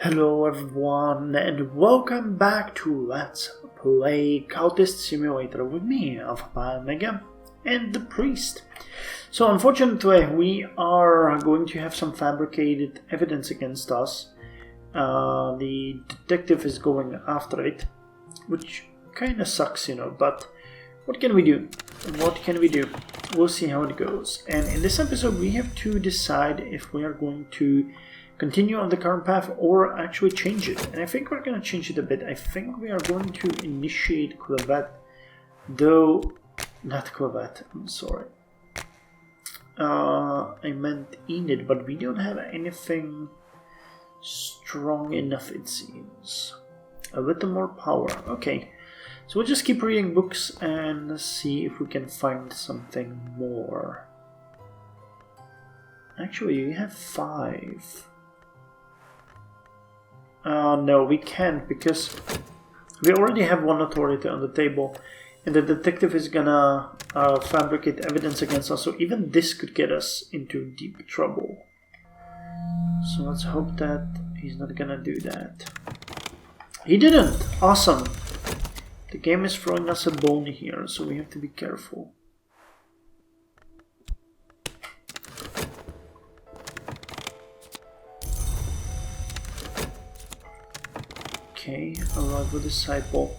Hello everyone and welcome back to Let's Play Cultist Simulator with me, Alpha Mega, and the Priest. So unfortunately we are going to have some fabricated evidence against us. The detective is going after it, which kinda sucks, but what can we do? What can we do? We'll see how it goes. And in this episode we have to decide if we are going to continue on the current path or actually change it. And I think we're going to change it a bit. I think we are going to initiate Clavette, though not Clavette, I'm sorry. I meant Enid, but we don't have anything strong enough, it seems. A little more power. Okay, so we'll just keep reading books and see if we can find something more. Actually, we have 5. No, we can't, because we already have one authority on the table, and the detective is gonna fabricate evidence against us, so even this could get us into deep trouble. So let's hope that he's not gonna do that. He didn't! Awesome! The game is throwing us a bone here, so we have to be careful. Okay, arrival disciple.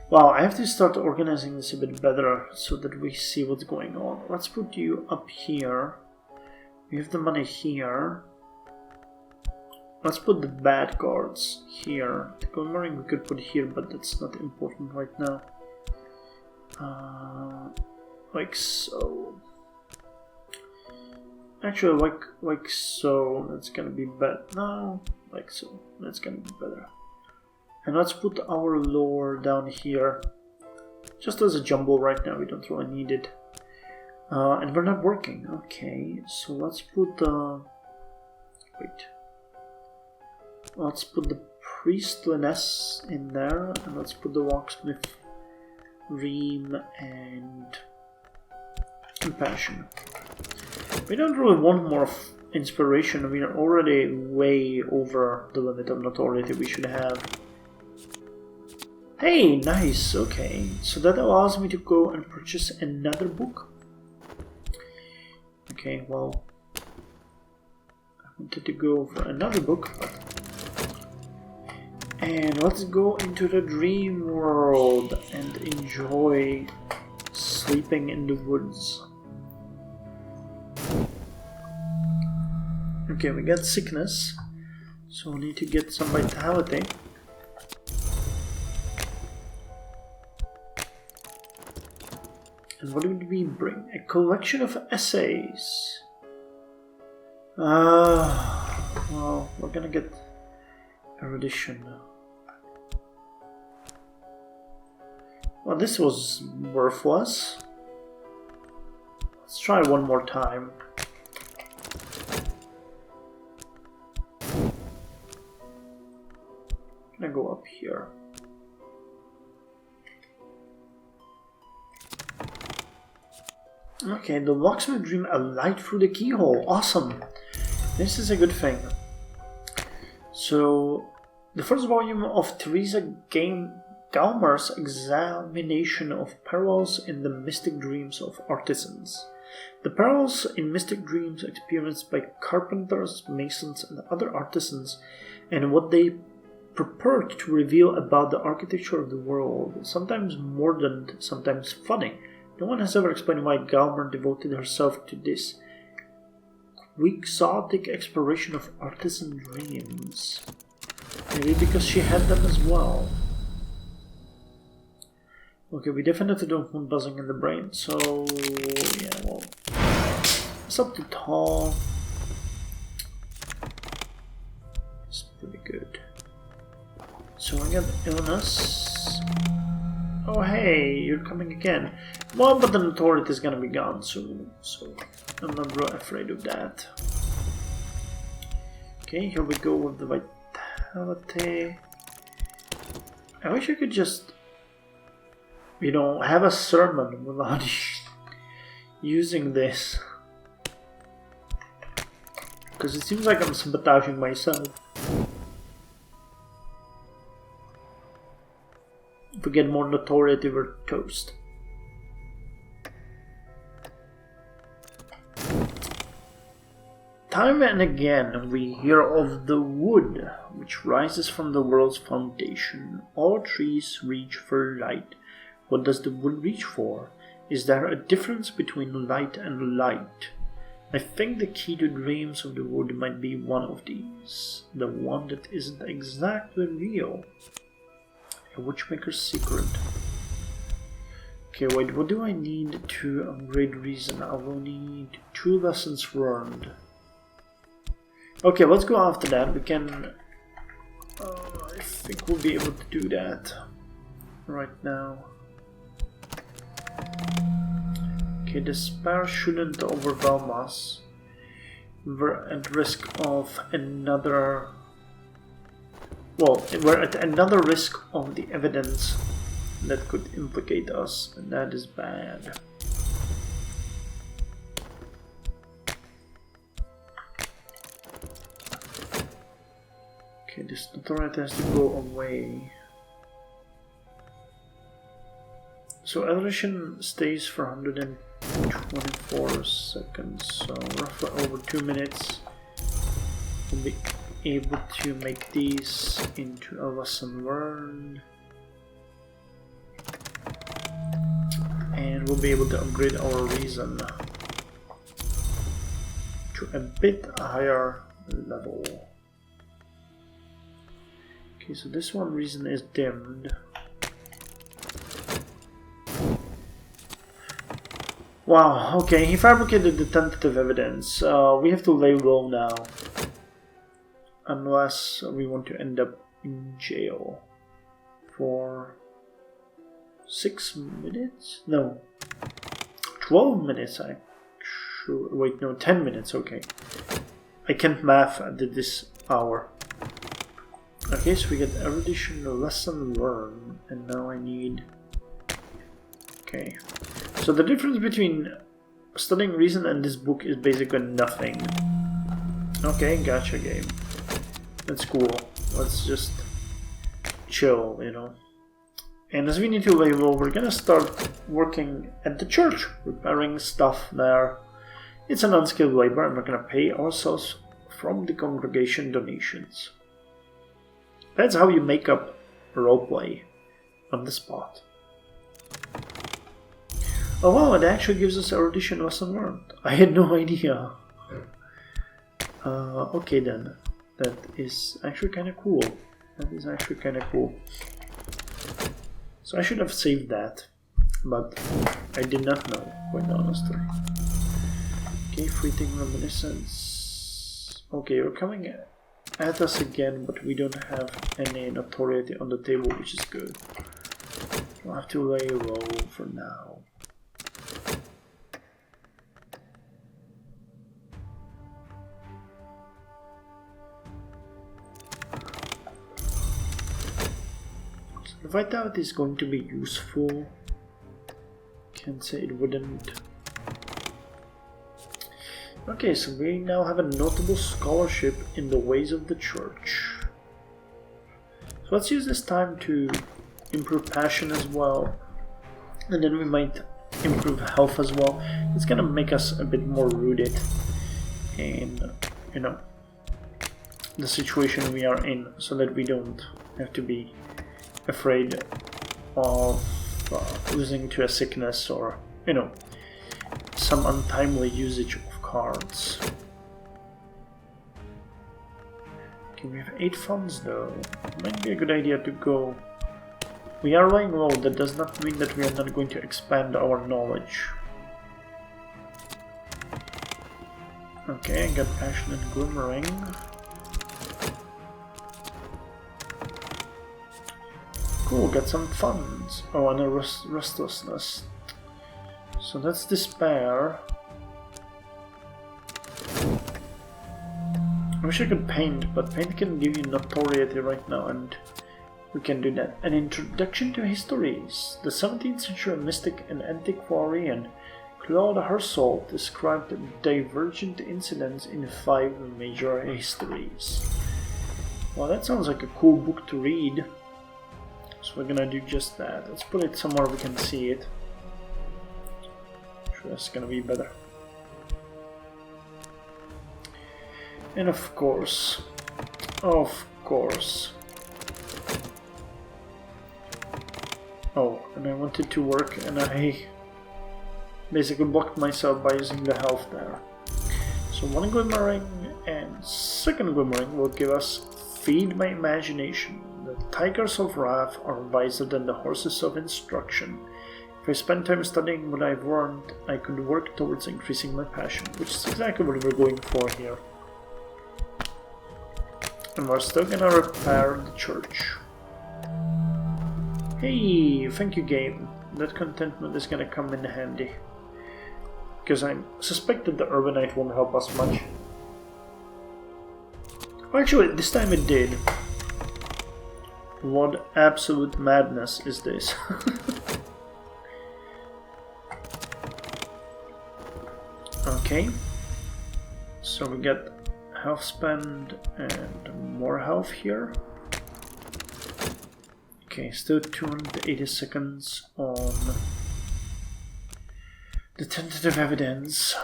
Wow, I have to start organizing this a bit better so that we see what's going on. Let's put you up here. We have the money here. Let's put the bad cards here. The glimmering we could put here, but that's not important right now. Like so. Actually, like so. That's gonna be better. No, like so. That's gonna be better. And let's put our lore down here, just as a jumble right now, we don't really need it. And we're not working, okay, so let's put let's put the priestliness in there, and let's put the locksmith, ream, and compassion. We don't really want more inspiration. We are already way over the limit of notoriety we should have. Hey, nice, okay. So that allows me to go and purchase another book. Okay, well, I wanted to go for another book. And let's go into the dream world and enjoy sleeping in the woods. Okay, we got sickness, so we need to get some vitality. And what did we bring? A collection of essays. Well, we're gonna get erudition. Well, this was worthless. Let's try one more time. I'm gonna go up here. Okay, the locksmith dream a light through the keyhole. Awesome. This is a good thing. So, the first volume of Teresa Galmer's examination of parallels in the mystic dreams of artisans. The parallels in mystic dreams experienced by carpenters, masons, and other artisans, and what they purport to reveal about the architecture of the world, sometimes mordant, sometimes funny. No one has ever explained why Galmer devoted herself to this quixotic exploration of artisan dreams. Maybe because she had them as well. Okay, we definitely don't want buzzing in the brain, so yeah, well, it's up to tall. It's pretty good. So I got illness. Oh hey, you're coming again. Well, but the notoriety is gonna be gone soon, so I'm not really afraid of that. Okay, here we go with the vitality. I wish I could just, have a sermon without using this. Because it seems like I'm sabotaging myself. we get more notoriety, we're toast. Time and again we hear of the wood which rises from the world's foundation. All trees reach for light. What does the wood reach for? Is there a difference between light and light? I think the key to dreams of the wood might be one of these. The one that isn't exactly real. A witchmaker's secret. Okay, wait, what do I need to upgrade reason? I will need 2 lessons learned. Okay, let's go after that. We can... I think we'll be able to do that right now. Okay, despair shouldn't overwhelm us. We're at risk of another... Well, we're at another risk of the evidence that could implicate us, and that is bad. Okay, this notoriety has to go away. So evolution stays for 124 seconds, so roughly over 2 minutes. We'll be able to make these into a lesson learned. And we'll be able to upgrade our reason to a bit higher level. Okay, so this one reason is dimmed. Wow, okay, he fabricated the tentative evidence. We have to lay low now. Unless we want to end up in jail for 6 minutes? No, 12 minutes actually. Wait, no, 10 minutes, okay. I can't math at this hour. Okay, so we get erudition, lesson learned, and now I need... Okay, so the difference between studying reason and this book is basically nothing. Okay, gotcha game. That's cool. Let's just chill, you know. And as we need to lay low, we're gonna start working at the church, repairing stuff there. It's an unskilled labor, and we're gonna pay ourselves from the congregation donations. That's how you make up roleplay on the spot. Oh wow, it actually gives us erudition lesson learned. I had no idea. Okay then. That is actually kind of cool. That is actually kind of cool. So I should have saved that, but I did not know, quite honestly. Okay, fleeting reminiscence. Okay, you're coming at us again, but we don't have any notoriety on the table, which is good. We'll have to lay low for now. Vitality is going to be useful. Can't say it wouldn't. Okay, so we now have a notable scholarship in the ways of the church. So let's use this time to improve passion as well. And then we might improve health as well. It's gonna make us a bit more rooted in, you know, the situation we are in, so that we don't have to be afraid of losing to a sickness or, you know, some untimely usage of cards. Okay, we have 8 funds though. Might be a good idea to go. We are laying low, that does not mean that we are not going to expand our knowledge. Okay, I got passion and glimmering. Cool, got some funds. Oh, and a restlessness. So that's despair. I wish I could paint, but paint can give you notoriety right now, and we can do that. An introduction to Histories. The 17th century mystic and antiquarian Claude Hersault described divergent incidents in 5 major histories. Well, that sounds like a cool book to read. So we're gonna do just that. Let's put it somewhere we can see it. Sure, that's gonna be better. And of course. Oh, and I wanted to work and I basically blocked myself by using the health there. So one glimmering and second glimmering will give us Feed My Imagination. The tigers of wrath are wiser than the horses of instruction. If I spend time studying what I've learned, I could work towards increasing my passion, which is exactly what we're going for here. And we're still gonna repair the church. Hey, thank you game. That contentment is gonna come in handy. Because I suspect that the Urbanite won't help us much. Actually, this time it did. What absolute madness is this? Okay. So we get health spend and more health here. Okay, still 280 seconds on the tentative evidence.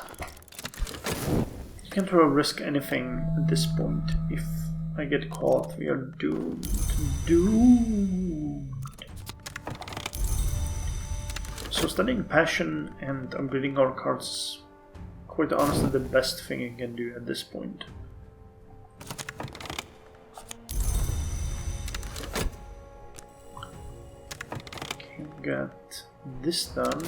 You can't really risk anything at this point. If I get caught, we are doomed. Doomed. So studying passion and upgrading our cards is quite honestly the best thing I can do at this point. Okay, got this done.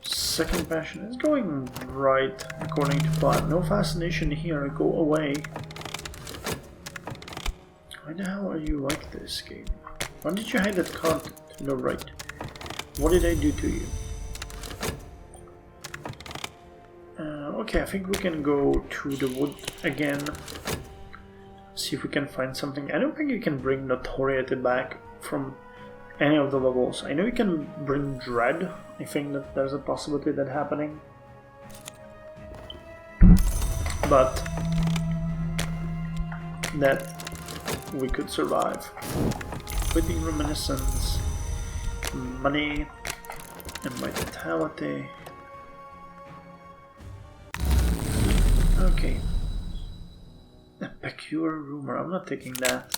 Second passion is going right according to plan. No fascination here, go away. Why the hell are you like this game? Why did you hide that card to the right? What did I do to you? Okay, I think we can go to the wood again. See if we can find something. I don't think you can bring Notoriety back from any of the levels. I know you can bring Dread. I think that there's a possibility of that happening. But that we could survive. Quitting Reminiscence, money, and vitality. Okay. A peculiar rumor. I'm not taking that.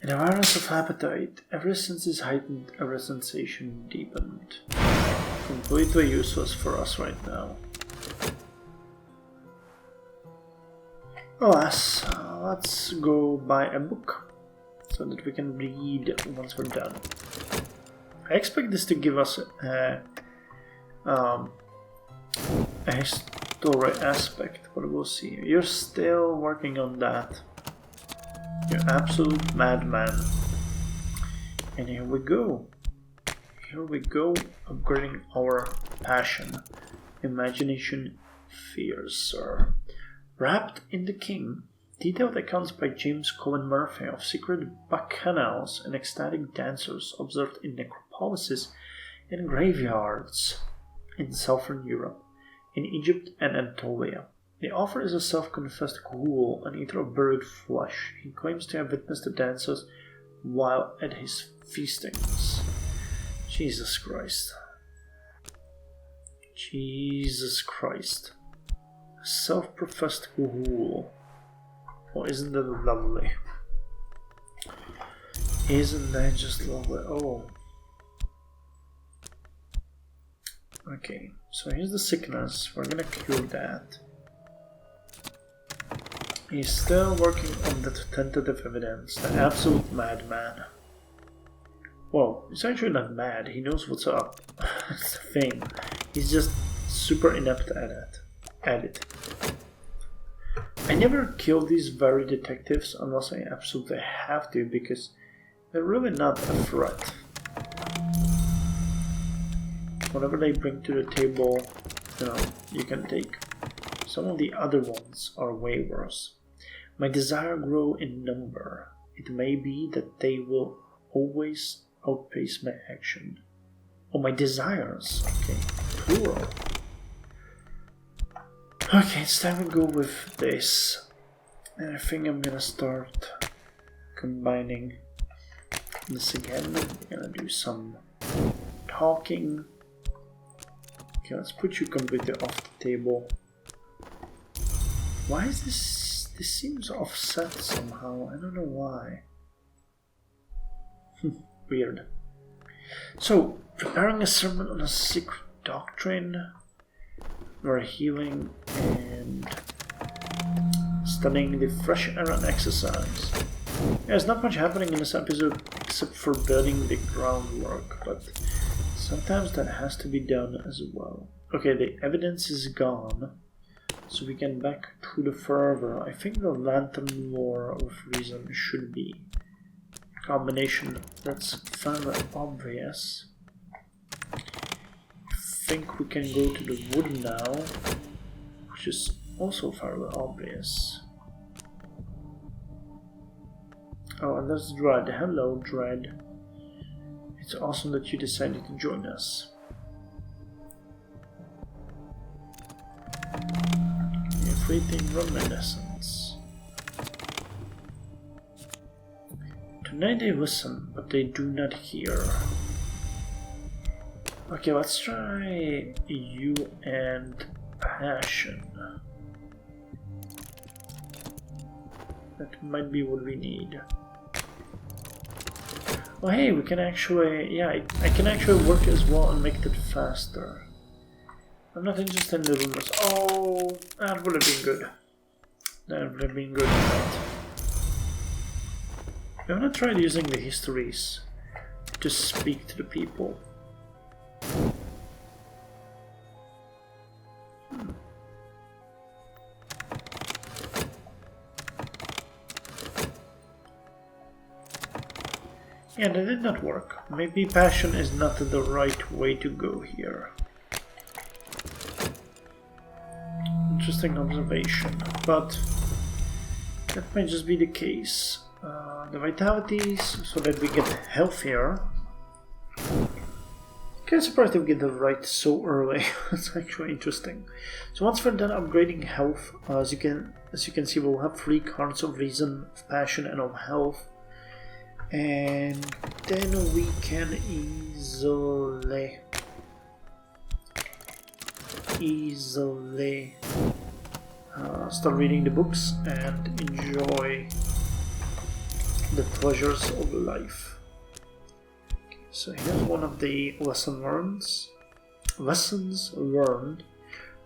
An awareness of appetite. Every sense is heightened, every sensation deepened. Completely useless for us right now. Alas, let's go buy a book so that we can read once we're done. I expect this to give us a story aspect, but we'll see. You're still working on that. You absolute madman. And here we go. Here we go, upgrading our passion. Imagination fiercer. Wrapped in the King. Detailed accounts by James Cohen Murphy of secret bacchanals and ecstatic dancers observed in necropolises and graveyards in southern Europe, in Egypt and Anatolia. The author is a self-confessed ghoul, an eater of buried flesh. He claims to have witnessed the dances while at his feastings. Jesus Christ. Jesus Christ. A self-professed ghoul. Oh, isn't that lovely? Isn't that just lovely? Oh. Okay, so here's the sickness. We're gonna cure that. He's still working on the tentative evidence. The absolute madman. Well, he's actually not mad. He knows what's up. That's the thing. He's just super inept at it. I never kill these very detectives unless I absolutely have to, because they're really not a threat. Whatever they bring to the table, you can take. Some of the other ones are way worse. My desire grow in number. It may be that they will always outpace my action. Oh, my desires. Okay, plural. Okay, it's time to go with this. And I think I'm gonna start combining this again. We're gonna do some talking. Okay, let's put you completely off the table. Why is this? This seems offset somehow. I don't know why. Weird. So, preparing a sermon on a secret doctrine. We're healing and studying the fresh air and exercise. There's not much happening in this episode except for building the groundwork, but sometimes that has to be done as well. Okay, the evidence is gone, so we can back to the fervor. I think the lantern lore of reason should be a combination that's fairly obvious. I think we can go to the wood now, which is also fairly obvious. Oh, and that's Dread. Hello, Dread. It's awesome that you decided to join us. Fleeting reminiscence. Tonight they listen, but they do not hear. Okay, let's try you and passion. That might be what we need. Oh hey, we can actually, yeah, I can actually work as well and make it faster. I'm not interested in the rumors. Oh, that would have been good. That would have been good. Right? I'm gonna try using the histories to speak to the people. Yeah, that did not work. Maybe passion is not the right way to go here. Interesting observation, but that might just be the case. The vitalities, so that we get healthier. I'm surprised that we get that right so early. That's actually interesting. So once we're done upgrading health, as you can see, we'll have 3 cards of reason, of passion, and of health. And then we can easily start reading the books and enjoy the pleasures of life. Okay, so here's one of the lessons learned.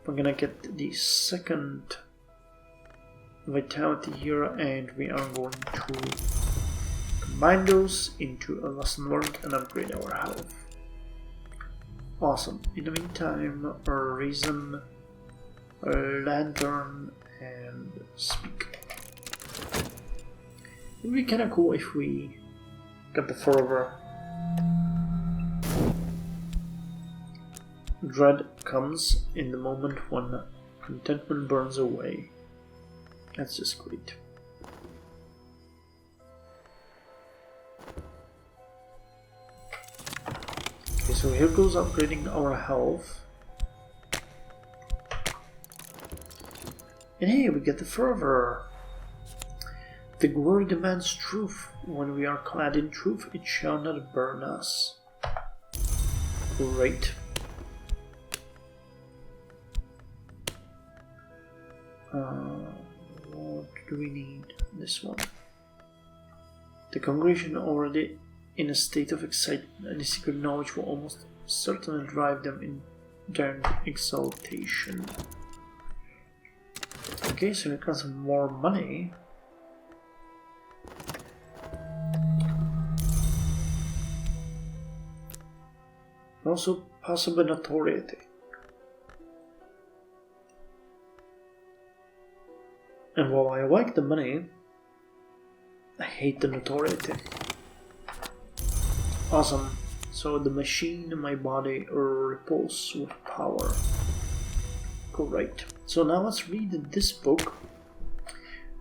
We're gonna get the second vitality here, and we are going to combine those into a lesson learned and upgrade our health. Awesome. In the meantime, our reason, our lantern, and speak. It would be kinda cool if we got the fervor. Dread comes in the moment when contentment burns away. That's just great. Okay, so here goes upgrading our health. And hey, we get the fervor. The glory demands truth. When we are clad in truth, it shall not burn us. Great. What do we need? This one. The congregation already in a state of excitement, and the secret knowledge will almost certainly drive them in their exaltation. Okay, so here comes some more money. Also, possible notoriety. And while I like the money, I hate the notoriety. Awesome. So the machine in my body repulses with power. Great. So now let's read this book.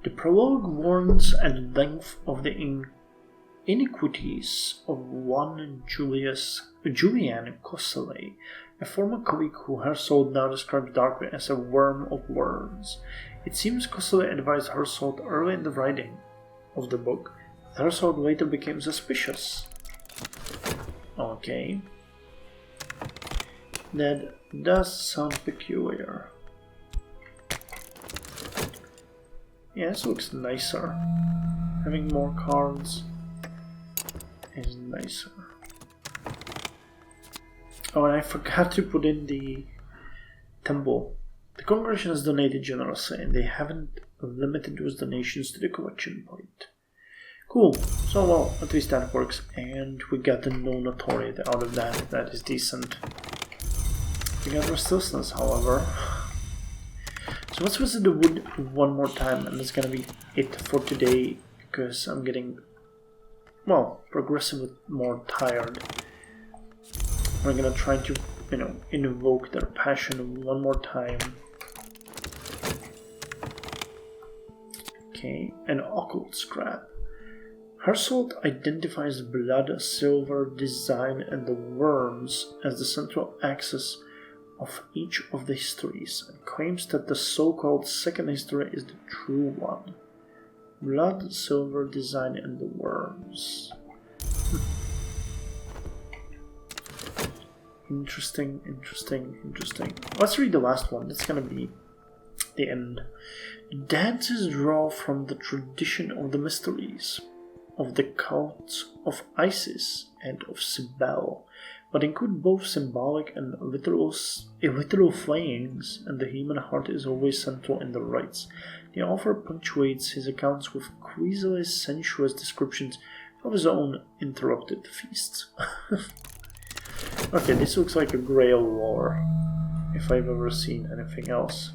The prologue warns at length of the iniquities of one Julian Cossele, a former colleague who Herald now describes darkly as a worm of worms. It seems Cossele advised Herald early in the writing of the book, but Herald later became suspicious. Okay. That does sound peculiar. Yeah, this looks nicer. Having more cards is nicer. Oh, and I forgot to put in the temple. The congregation has donated generously, and they haven't limited those donations to the collection point. Cool. So, well, at least that works. And we got the no notoriety out of that. That is decent. We got restlessness, however. So let's visit the wood one more time, and that's gonna be it for today, because I'm getting, well, progressively more tired. We're gonna try to, invoke their passion one more time. Okay, an occult scrap. Herald identifies blood, silver, design, and the worms as the central axis of each of the histories, and claims that the so-called second history is the true one. Blood, silver, design, and the worms. Interesting. Let's read the last one. That's gonna be the end. Dances draw from the tradition of the mysteries, of the cults of Isis and of Cybele, but include both symbolic and literal flayings, and the human heart is always central in the rites. The author punctuates his accounts with queasily sensuous descriptions of his own interrupted feasts. Okay, this looks like a Grail war, if I've ever seen anything else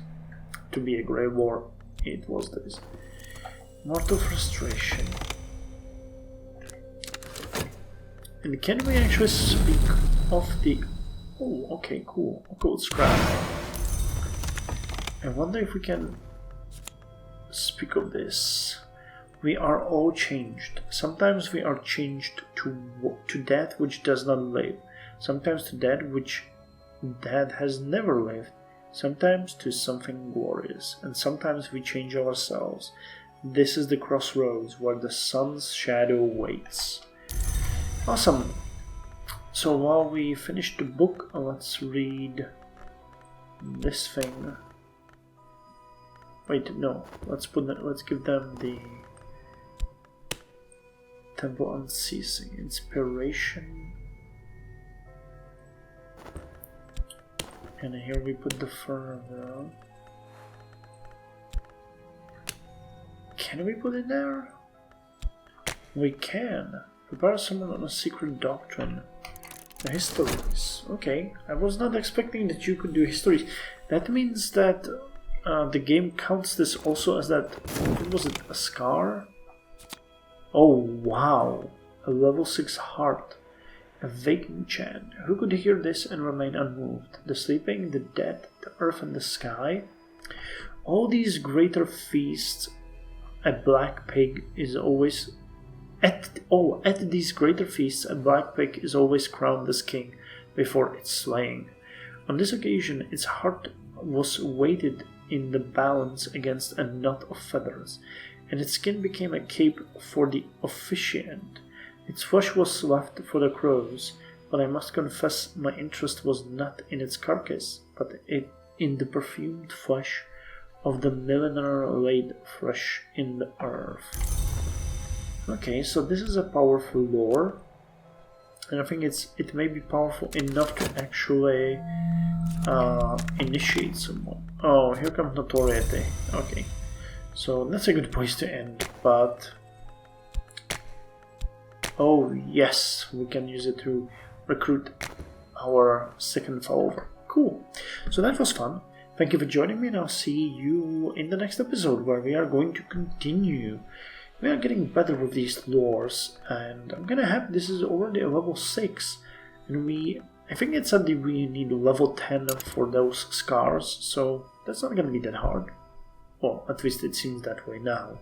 to be a Grail war. It was this. Mortal frustration. And can we actually speak of the... Oh, okay, cool. Occult scrap. I wonder if we can speak of this. We are all changed. Sometimes we are changed to that which does not live. Sometimes to that has never lived. Sometimes to something glorious. And sometimes we change ourselves. This is the crossroads where the sun's shadow waits. Awesome. So while we finish the book, let's read this thing. Wait, no. Let's give them the Temple Unceasing Inspiration. And here we put the fervor. Can we put it there? We can. Prepare someone on a secret doctrine. The Histories. Okay, I was not expecting that you could do Histories. That means that the game counts this also as that... What was it? A scar? Oh, wow. A level 6 heart. A vacant chant. Who could hear this and remain unmoved? The sleeping, the dead, the earth and the sky? All these greater feasts, a black pig is always... At these greater feasts, a black pig is always crowned as king before its slaying. On this occasion, its heart was weighted in the balance against a knot of feathers, and its skin became a cape for the officiant. Its flesh was left for the crows, but I must confess my interest was not in its carcass, but in the perfumed flesh of the milliner laid fresh in the earth. Okay, so this is a powerful lore, and I think it may be powerful enough to actually initiate someone. Oh, here comes notoriety. Okay, so that's a good place to end, but... Oh yes, we can use it to recruit our second follower. Cool, so that was fun. Thank you for joining me, and I'll see you in the next episode, where we are going to continue. We are getting better with these lores, and I'm gonna have... This is already a level 6, and I think it said that we need level 10 for those scars, so that's not gonna be that hard. Well, at least it seems that way now.